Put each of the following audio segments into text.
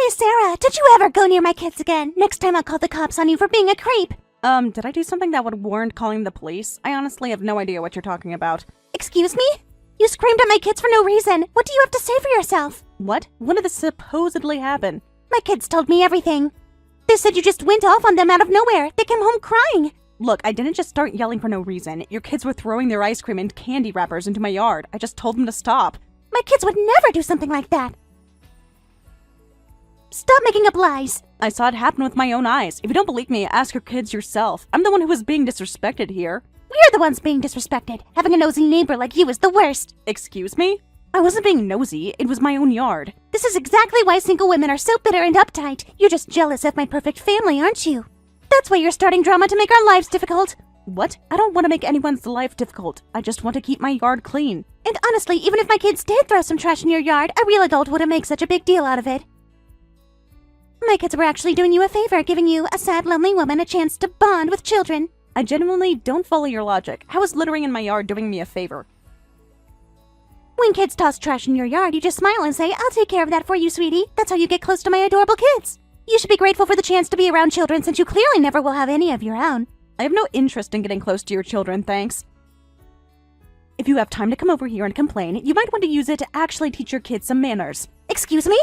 Hey, Sarah, did you ever go near my kids again? Next time I'll call the cops on you for being a creep. Did I do something that would warrant calling the police? I honestly have no idea what you're talking about. Excuse me? You screamed at my kids for no reason. What do you have to say for yourself? What? When did this supposedly happen? My kids told me everything. They said you just went off on them out of nowhere. They came home crying. Look, I didn't just start yelling for no reason. Your kids were throwing their ice cream and candy wrappers into my yard. I just told them to stop. My kids would never do something like that. Stop making up lies. I saw it happen with my own eyes. If you don't believe me, ask your kids yourself. I'm the one who was being disrespected here. We're the ones being disrespected. Having a nosy neighbor like you is the worst. Excuse me? I wasn't being nosy. It was my own yard. This is exactly why single women are so bitter and uptight. You're just jealous of my perfect family, aren't you? That's why you're starting drama to make our lives difficult. What? I don't want to make anyone's life difficult. I just want to keep my yard clean. And honestly, even if my kids did throw some trash in your yard, a real adult wouldn't make such a big deal out of it. My kids were actually doing you a favor, giving you, a sad, lonely woman, a chance to bond with children. I genuinely don't follow your logic. How is littering in my yard doing me a favor? When kids toss trash in your yard, you just smile and say, I'll take care of that for you, sweetie. That's how you get close to my adorable kids. You should be grateful for the chance to be around children since you clearly never will have any of your own. I have no interest in getting close to your children, thanks. If you have time to come over here and complain, you might want to use it to actually teach your kids some manners. Excuse me?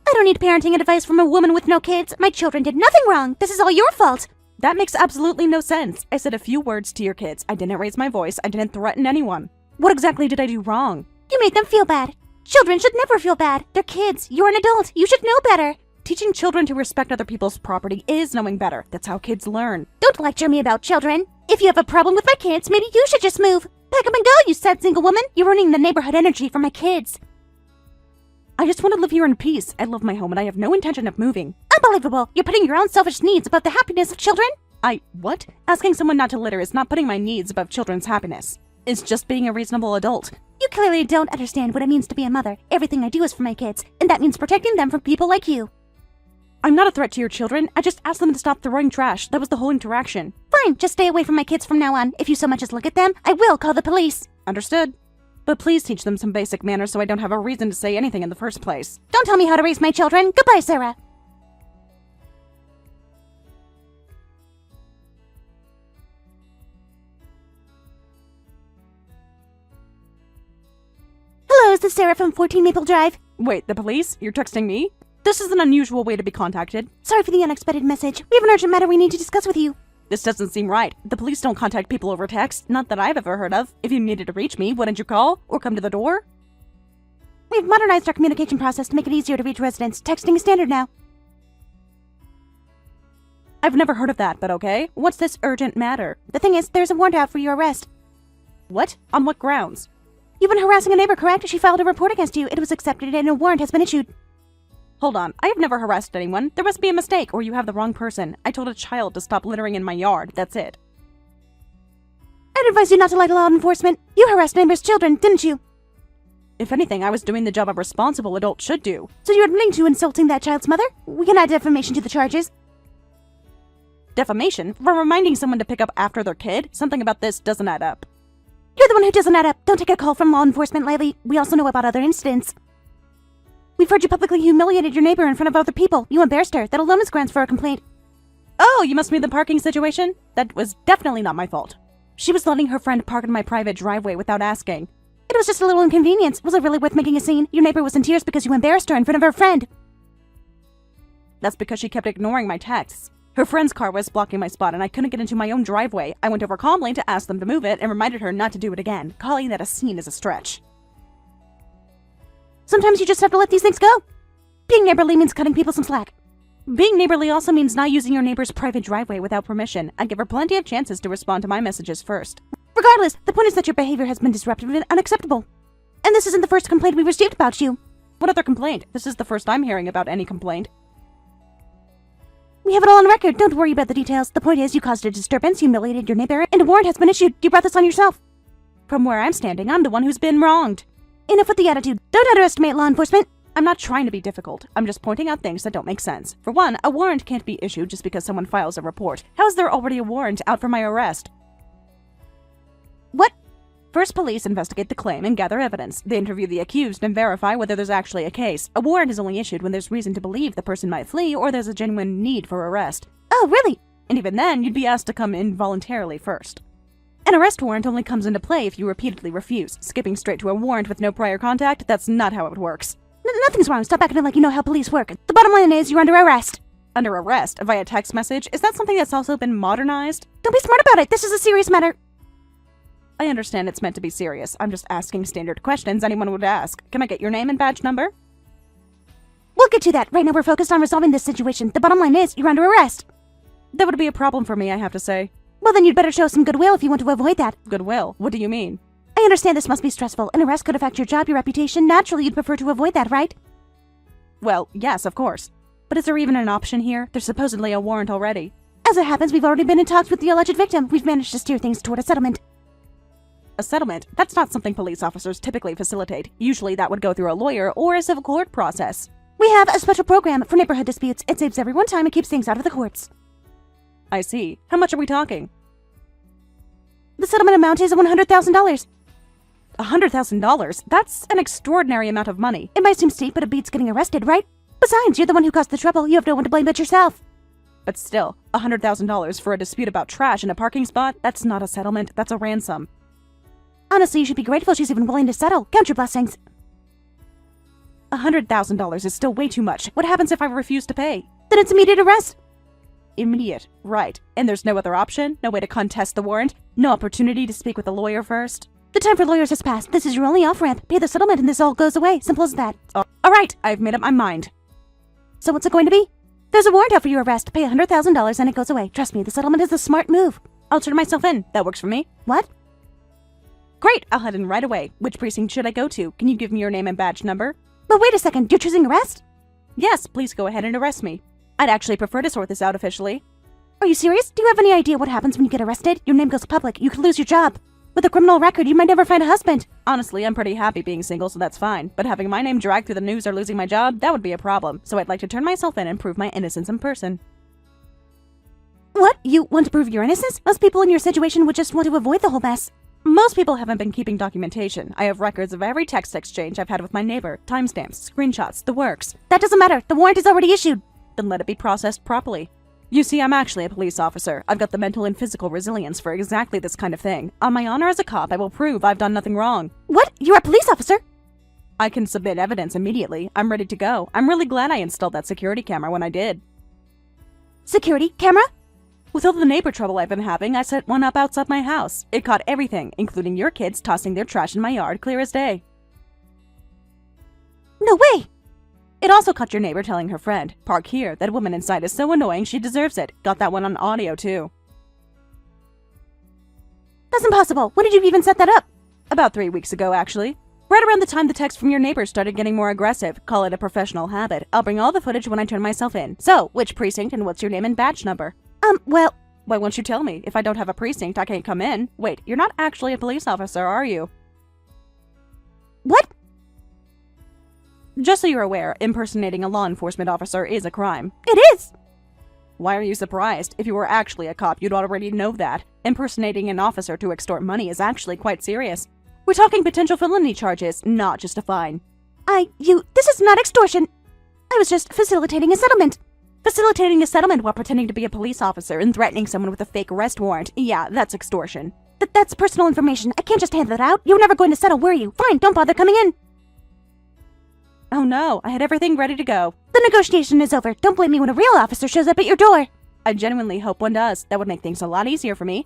I don't need parenting advice from a woman with no kids. My children did nothing wrong. This is all your fault. That makes absolutely no sense. I said a few words to your kids. I didn't raise my voice. I didn't threaten anyone. What exactly did I do wrong? You made them feel bad. Children should never feel bad. They're kids. You're an adult. You should know better. Teaching children to respect other people's property is knowing better. That's how kids learn. Don't lecture me about children. If you have a problem with my kids, maybe you should just move. Pack up and go, you sad single woman. You're ruining the neighborhood energy for my kids. I just want to live here in peace. I love my home and I have no intention of moving. Unbelievable. You're putting your own selfish needs above the happiness of children? What? Asking someone not to litter is not putting my needs above children's happiness. It's just being a reasonable adult. You clearly don't understand what it means to be a mother. Everything I do is for my kids, and that means protecting them from people like you. I'm not a threat to your children. I just asked them to stop throwing trash. That was the whole interaction. Fine, just stay away from my kids from now on. If you so much as look at them, I will call the police. Understood. But please teach them some basic manners so I don't have a reason to say anything in the first place. Don't tell me how to raise my children. Goodbye, Sarah. Hello, is this Sarah from 14 Maple Drive? Wait, the police? You're texting me? This is an unusual way to be contacted. Sorry for the unexpected message. We have an urgent matter we need to discuss with you. This doesn't seem right. The police don't contact people over text. Not that I've ever heard of. If you needed to reach me, wouldn't you call? Or come to the door? We've modernized our communication process to make it easier to reach residents. Texting is standard now. I've never heard of that, but okay. What's this urgent matter? The thing is, there's a warrant out for your arrest. What? On what grounds? You've been harassing a neighbor, correct? She filed a report against you. It was accepted and a warrant has been issued. Hold on, I have never harassed anyone. There must be a mistake, or you have the wrong person. I told a child to stop littering in my yard, that's it. I'd advise you not to lie to law enforcement. You harassed neighbors' children, didn't you? If anything, I was doing the job a responsible adult should do. So you're admitting to insulting that child's mother? We can add defamation to the charges. Defamation? For reminding someone to pick up after their kid? Something about this doesn't add up. You're the one who doesn't add up. Don't take a call from law enforcement lightly. We also know about other incidents. We've heard you publicly humiliated your neighbor in front of other people. You embarrassed her. That alone is grounds for a complaint. Oh, you must mean the parking situation? That was definitely not my fault. She was letting her friend park in my private driveway without asking. It was just a little inconvenience. Was it really worth making a scene? Your neighbor was in tears because you embarrassed her in front of her friend. That's because she kept ignoring my texts. Her friend's car was blocking my spot and I couldn't get into my own driveway. I went over calmly to ask them to move it and reminded her not to do it again. Calling that a scene is a stretch. Sometimes you just have to let these things go. Being neighborly means cutting people some slack. Being neighborly also means not using your neighbor's private driveway without permission. I give her plenty of chances to respond to my messages first. Regardless, the point is that your behavior has been disruptive and unacceptable. And this isn't the first complaint we've received about you. What other complaint? This is the first I'm hearing about any complaint. We have it all on record. Don't worry about the details. The point is you caused a disturbance, humiliated your neighbor, and a warrant has been issued. You brought this on yourself. From where I'm standing, I'm the one who's been wronged. Enough with the attitude. Don't underestimate law enforcement. I'm not trying to be difficult. I'm just pointing out things that don't make sense. For one, a warrant can't be issued just because someone files a report. How is there already a warrant out for my arrest? What? First, police investigate the claim and gather evidence. They interview the accused and verify whether there's actually a case. A warrant is only issued when there's reason to believe the person might flee or there's a genuine need for arrest. Oh, really? And even then, you'd be asked to come in voluntarily first. An arrest warrant only comes into play if you repeatedly refuse. Skipping straight to a warrant with no prior contact, that's not how it works. Nothing's wrong. Stop acting like you know how police work. The bottom line is you're under arrest. Under arrest via text message? Is that something that's also been modernized? Don't be smart about it. This is a serious matter. I understand it's meant to be serious. I'm just asking standard questions anyone would ask. Can I get your name and badge number? We'll get to that. Right now we're focused on resolving this situation. The bottom line is you're under arrest. That would be a problem for me, I have to say. Well, then you'd better show some goodwill if you want to avoid that. Goodwill? What do you mean? I understand this must be stressful. An arrest could affect your job, your reputation. Naturally, you'd prefer to avoid that, right? Well, yes, of course. But is there even an option here? There's supposedly a warrant already. As it happens, we've already been in talks with the alleged victim. We've managed to steer things toward a settlement. A settlement? That's not something police officers typically facilitate. Usually that would go through a lawyer or a civil court process. We have a special program for neighborhood disputes. It saves everyone time and keeps things out of the courts. I see. How much are we talking? The settlement amount is $100,000. $100,000? That's an extraordinary amount of money. It might seem steep, but it beats getting arrested, right? Besides, you're the one who caused the trouble. You have no one to blame but yourself. But still, $100,000 for a dispute about trash in a parking spot? That's not a settlement, that's a ransom. Honestly, you should be grateful she's even willing to settle. Count your blessings. $100,000 is still way too much. What happens if I refuse to pay? Then it's immediate arrest. Immediate, right. And there's no other option? No way to contest the warrant? No opportunity to speak with a lawyer first? The time for lawyers has passed. This is your only off-ramp. Pay the settlement and this all goes away. Simple as that. Alright, I've made up my mind. So what's it going to be? There's a warrant out for your arrest. Pay $100,000 and it goes away. Trust me, the settlement is a smart move. I'll turn myself in. That works for me. What? Great, I'll head in right away. Which precinct should I go to? Can you give me your name and badge number? But wait a second, you're choosing arrest? Yes, please go ahead and arrest me. I'd actually prefer to sort this out officially. Are you serious? Do you have any idea what happens when you get arrested? Your name goes public. You could lose your job. With a criminal record, you might never find a husband. Honestly, I'm pretty happy being single, so that's fine. But having my name dragged through the news or losing my job, that would be a problem. So I'd like to turn myself in and prove my innocence in person. What? You want to prove your innocence? Most people in your situation would just want to avoid the whole mess. Most people haven't been keeping documentation. I have records of every text exchange I've had with my neighbor, timestamps, screenshots, the works. That doesn't matter. The warrant is already issued. Then let it be processed properly. You see, I'm actually a police officer. I've got the mental and physical resilience for exactly this kind of thing. On my honor as a cop, I will prove I've done nothing wrong. What? You're a police officer? I can submit evidence immediately. I'm ready to go. I'm really glad I installed that security camera when I did. Security camera? With all the neighbor trouble I've been having, I set one up outside my house. It caught everything, including your kids tossing their trash in my yard clear as day. No way! It also caught your neighbor telling her friend, "Park here, that woman inside is so annoying she deserves it." Got that one on audio too. That's impossible. When did you even set that up? About 3 weeks ago, actually. Right around the time the text from your neighbor started getting more aggressive. Call it a professional habit. I'll bring all the footage when I turn myself in. So, which precinct and what's your name and badge number? Well... Why won't you tell me? If I don't have a precinct, I can't come in. Wait, you're not actually a police officer, are you? What? Just so you're aware, impersonating a law enforcement officer is a crime. It is! Why are you surprised? If you were actually a cop, you'd already know that. Impersonating an officer to extort money is actually quite serious. We're talking potential felony charges, not just a fine. This is not extortion. I was just facilitating a settlement. Facilitating a settlement while pretending to be a police officer and threatening someone with a fake arrest warrant. Yeah, that's extortion. That's personal information. I can't just hand that out. You were never going to settle, were you? Fine, don't bother coming in. Oh no, I had everything ready to go. The negotiation is over. Don't blame me when a real officer shows up at your door. I genuinely hope one does. That would make things a lot easier for me.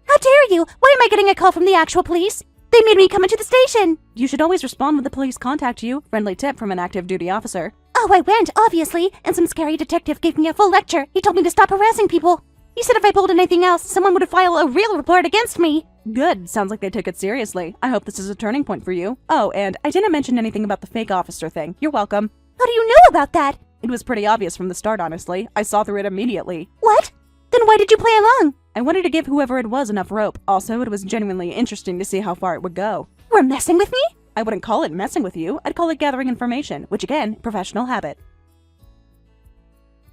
How dare you? Why am I getting a call from the actual police? They made me come into the station. You should always respond when the police contact you. Friendly tip from an active duty officer. Oh, I went, obviously, and some scary detective gave me a full lecture. He told me to stop harassing people. He said if I pulled anything else, someone would file a real report against me. Good. Sounds like they took it seriously. I hope this is a turning point for you. Oh, and I didn't mention anything about the fake officer thing. You're welcome. How do you know about that? It was pretty obvious from the start, honestly. I saw through it immediately. What? Then why did you play along? I wanted to give whoever it was enough rope. Also, it was genuinely interesting to see how far it would go. Were messing with me? I wouldn't call it messing with you. I'd call it gathering information, which again, professional habit.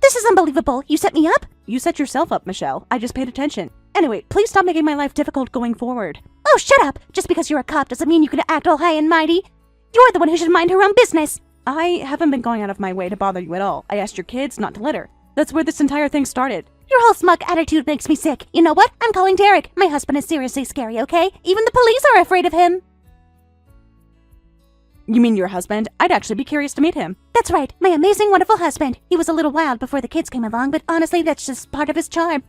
This is unbelievable. You set me up? You set yourself up, Michelle. I just paid attention. Anyway, please stop making my life difficult going forward. Oh, shut up! Just because you're a cop doesn't mean you can act all high and mighty. You're the one who should mind her own business. I haven't been going out of my way to bother you at all. I asked your kids not to litter. That's where this entire thing started. Your whole smug attitude makes me sick. You know what? I'm calling Derek. My husband is seriously scary, okay? Even the police are afraid of him. You mean your husband? I'd actually be curious to meet him. That's right, my amazing, wonderful husband. He was a little wild before the kids came along, but honestly, that's just part of his charm.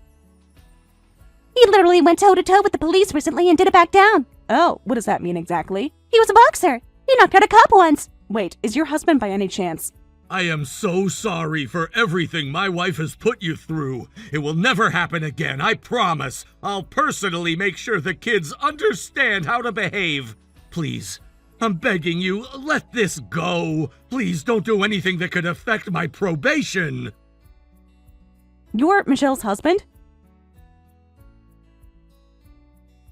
He literally went toe-to-toe with the police recently and didn't back down. Oh, what does that mean exactly? He was a boxer. He knocked out a cop once. Wait, is your husband by any chance? I am so sorry for everything my wife has put you through. It will never happen again, I promise. I'll personally make sure the kids understand how to behave. Please, I'm begging you, let this go. Please don't do anything that could affect my probation. You're Michelle's husband?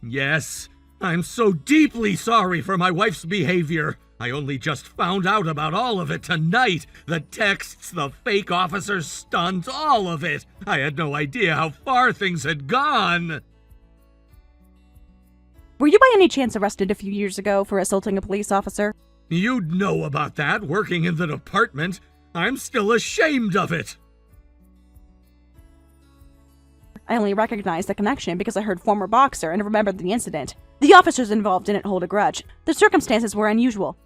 Yes, I'm so deeply sorry for my wife's behavior. I only just found out about all of it tonight. The texts, the fake officer's stunts, all of it. I had no idea how far things had gone. Were you by any chance arrested a few years ago for assaulting a police officer? You'd know about that working in the department. I'm still ashamed of it. I only recognized the connection because I heard former boxer and remembered the incident. The officers involved didn't hold a grudge. The circumstances were unusual.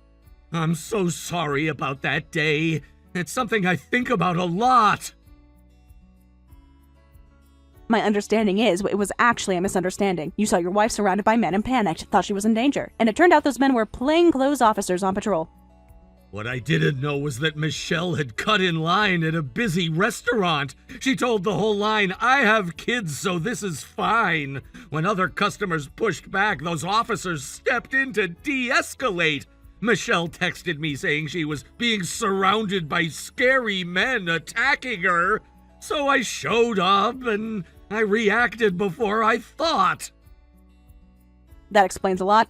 I'm so sorry about that day. It's something I think about a lot. My understanding is it was actually a misunderstanding. You saw your wife surrounded by men and panicked, thought she was in danger, and it turned out those men were plainclothes officers on patrol. What I didn't know was that Michelle had cut in line at a busy restaurant. She told the whole line, "I have kids, so this is fine." When other customers pushed back, those officers stepped in to de-escalate. Michelle texted me saying she was being surrounded by scary men attacking her. So I showed up and I reacted before I thought. That explains a lot.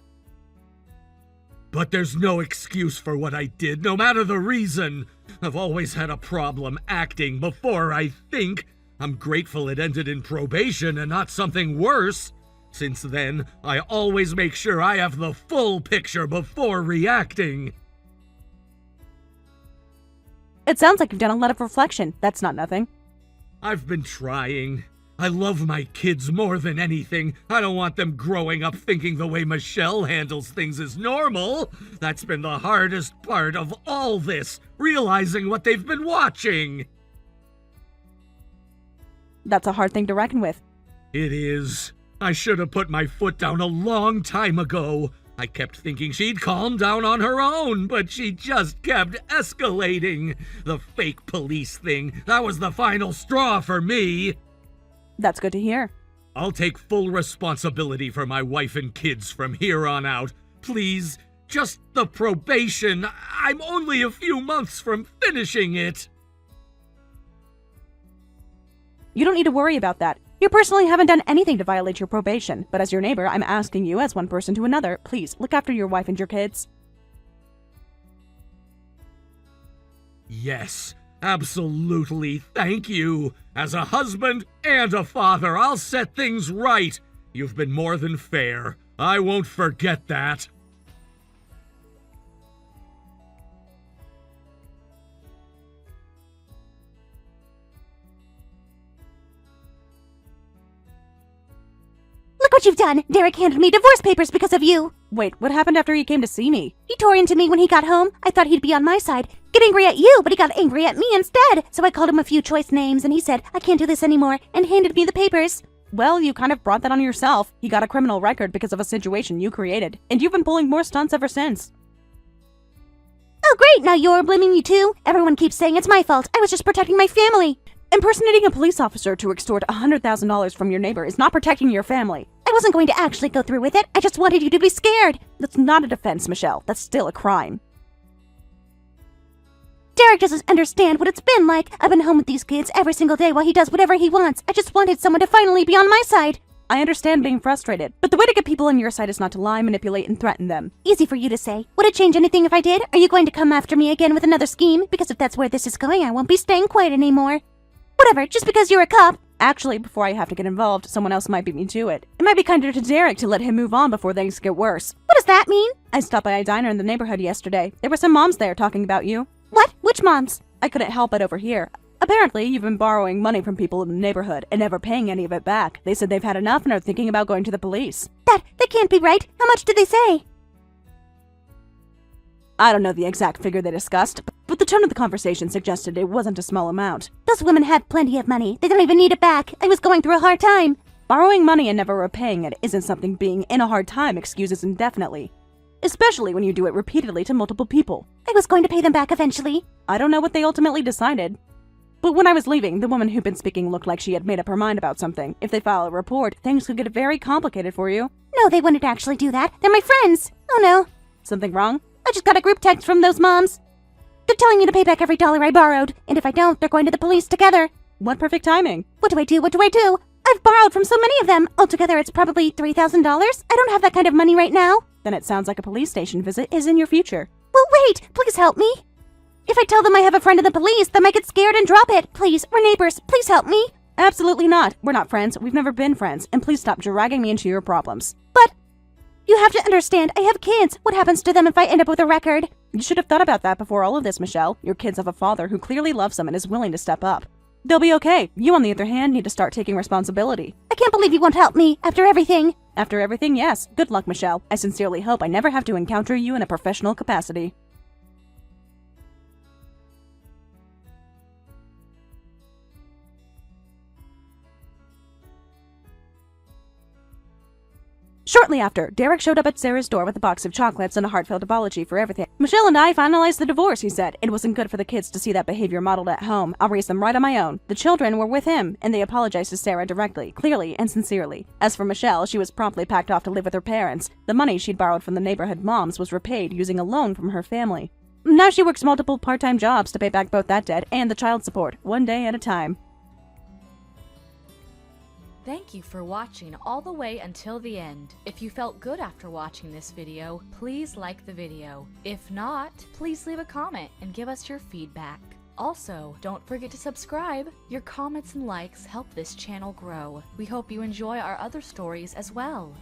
But there's no excuse for what I did, no matter the reason. I've always had a problem acting before I think. I'm grateful it ended in probation and not something worse. Since then, I always make sure I have the full picture before reacting. It sounds like you've done a lot of reflection. That's not nothing. I've been trying. I love my kids more than anything. I don't want them growing up thinking the way Michelle handles things is normal. That's been the hardest part of all this, realizing what they've been watching. That's a hard thing to reckon with. It is. I should have put my foot down a long time ago. I kept thinking she'd calm down on her own, but she just kept escalating. The fake police thing, that was the final straw for me. That's good to hear. I'll take full responsibility for my wife and kids from here on out. Please, just the probation. I'm only a few months from finishing it. You don't need to worry about that. You personally haven't done anything to violate your probation, but as your neighbor, I'm asking you as one person to another, please look after your wife and your kids. Yes, absolutely, thank you. As a husband and a father, I'll set things right. You've been more than fair. I won't forget that. Look what you've done! Derek handed me divorce papers because of you! Wait, what happened after he came to see me? He tore into me when he got home. I thought he'd be on my side, get angry at you, but he got angry at me instead. So I called him a few choice names and he said, "I can't do this anymore," and handed me the papers. Well, you kind of brought that on yourself. He got a criminal record because of a situation you created, and you've been pulling more stunts ever since. Oh great, now you're blaming me too? Everyone keeps saying it's my fault. I was just protecting my family. Impersonating a police officer to extort $100,000 from your neighbor is not protecting your family. I wasn't going to actually go through with it. I just wanted you to be scared. That's not a defense, Michelle. That's still a crime. Derek doesn't understand what it's been like. I've been home with these kids every single day while he does whatever he wants. I just wanted someone to finally be on my side. I understand being frustrated, but the way to get people on your side is not to lie, manipulate, and threaten them. Easy for you to say. Would it change anything if I did? Are you going to come after me again with another scheme? Because if that's where this is going, I won't be staying quiet anymore. Whatever, just because you're a cop. Actually, before I have to get involved, someone else might beat me to it. It might be kinder to Derek to let him move on before things get worse. What does that mean? I stopped by a diner in the neighborhood yesterday. There were some moms there talking about you. What? Which moms? I couldn't help but overhear. Apparently, you've been borrowing money from people in the neighborhood and never paying any of it back. They said they've had enough and are thinking about going to the police. That can't be right. How much did they say? I don't know the exact figure they discussed, but the tone of the conversation suggested it wasn't a small amount. Those women have plenty of money. They don't even need it back. I was going through a hard time. Borrowing money and never repaying it isn't something being in a hard time excuses indefinitely. Especially when you do it repeatedly to multiple people. I was going to pay them back eventually. I don't know what they ultimately decided. But when I was leaving, the woman who'd been speaking looked like she had made up her mind about something. If they file a report, things could get very complicated for you. No, they wouldn't actually do that. They're my friends. Oh no. Something wrong? I just got a group text from those moms. They're telling me to pay back every dollar I borrowed, and if I don't, they're going to the police together. What perfect timing. What do I do? What do I do? I've borrowed from so many of them. Altogether, it's probably $3,000. I don't have that kind of money right now. Then it sounds like a police station visit is in your future. Well, wait. Please help me. If I tell them I have a friend in the police, they might get scared and drop it. Please, we're neighbors. Please help me. Absolutely not. We're not friends. We've never been friends. And please stop dragging me into your problems. But you have to understand, I have kids. What happens to them if I end up with a record? You should have thought about that before all of this, Michelle. Your kids have a father who clearly loves them and is willing to step up. They'll be okay. You, on the other hand, need to start taking responsibility. I can't believe you won't help me after everything. After everything, yes. Good luck, Michelle. I sincerely hope I never have to encounter you in a professional capacity. Shortly after, Derek showed up at Sarah's door with a box of chocolates and a heartfelt apology for everything. Michelle and I finalized the divorce, he said. It wasn't good for the kids to see that behavior modeled at home. I'll raise them right on my own. The children were with him, and they apologized to Sarah directly, clearly, and sincerely. As for Michelle, she was promptly packed off to live with her parents. The money she'd borrowed from the neighborhood moms was repaid using a loan from her family. Now she works multiple part-time jobs to pay back both that debt and the child support, one day at a time. Thank you for watching all the way until the end. If you felt good after watching this video, please like the video. If not, please leave a comment and give us your feedback. Also, don't forget to subscribe. Your comments and likes help this channel grow. We hope you enjoy our other stories as well.